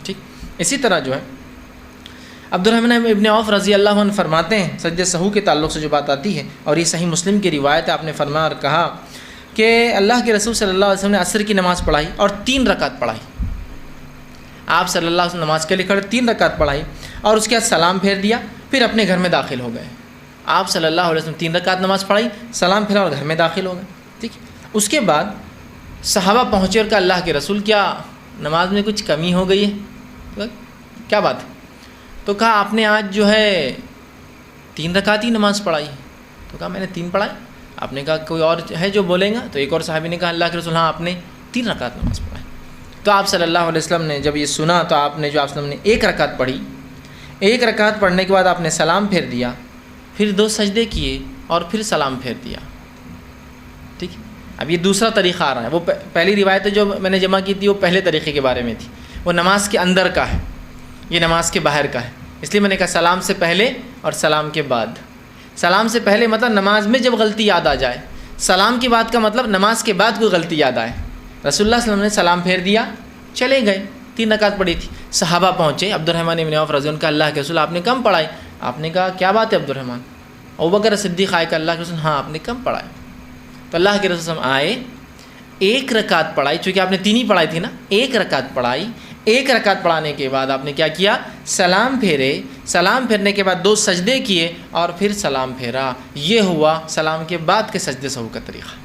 ٹھیک. اسی طرح جو ہے عبدالرحمن ابن عوف رضی اللہ عنہ فرماتے ہیں سجدہ سہو کے تعلق سے جو بات آتی ہے، اور یہ صحیح مسلم کی روایت ہے، آپ نے فرمایا اور کہا کہ اللہ کے رسول صلی اللہ علیہ وسلم نے عصر کی نماز پڑھائی اور 3 رکعت پڑھائی. آپ صلی اللہ علیہ وسلم نماز کے لیے کھڑے 3 رکعت پڑھائی اور اس کے بعد سلام پھیر دیا، پھر اپنے گھر میں داخل ہو گئے. آپ صلی اللہ علیہ وسلم 3 رکعت نماز پڑھائی، سلام پھیرا اور گھر میں داخل ہو گئے. ٹھیک. اس کے بعد صحابہ پہنچے اور کہا اللہ کے رسول کیا نماز میں کچھ کمی ہو گئی ہے؟ کیا بات ہے؟ تو کہا آپ نے آج جو ہے 3 رکعت ہی نماز پڑھائی. تو کہا میں نے 3 پڑھائی. آپ نے کہا کوئی اور ہے جو بولیں گا؟ تو ایک اور صحابی نے کہا اللہ کے رسول ہاں آپ نے 3 رکعت نماز پڑھائی. تو آپ صلی اللہ علیہ وسلم نے جب یہ سنا تو آپ نے جو آپ صلی اللہ علیہ وسلم نے 1 رکعت پڑھی. 1 رکعت پڑھنے کے بعد آپ نے سلام پھیر دیا، پھر 2 سجدے کیے اور پھر سلام پھیر دیا. ٹھیک. اب یہ دوسرا طریقہ آ رہا ہے. وہ پہلی روایت جو میں نے جمع کی تھی وہ پہلے طریقے کے بارے میں تھی، وہ نماز کے اندر کا ہے، یہ نماز کے باہر کا ہے. اس لیے میں نے کہا سلام سے پہلے اور سلام کے بعد. سلام سے پہلے مطلب نماز میں جب غلطی یاد آ جائے، سلام کے بعد کا مطلب نماز کے بعد کوئی غلطی یاد آئے. رسول اللہ صلی اللہ علیہ وسلم نے سلام پھیر دیا، چلے گئے. 3 رکعت پڑھی تھی. صحابہ پہنچے، عبدالرحمن ابن عوف رضی اللہ عنہ کا اللہ کے رسول آپ نے کم پڑھائی. آپ نے کہا کیا بات ہے عبدالرحمن؟ ابوبکر صدیق آئے کہ اللہ کے رسول ہاں آپ نے کم پڑھائی. تو اللہ کے رسول آئے، 1 رکعت پڑھائی، چونکہ آپ نے 3 ہی پڑھائی تھی نا. 1 رکعت پڑھائی. 1 رکعت پڑھانے کے بعد آپ نے کیا کیا؟ سلام پھیرے. سلام پھیرنے کے بعد 2 سجدے کیے اور پھر سلام پھیرا. یہ ہوا سلام کے بعد کے سجدے سہو کا طریقہ.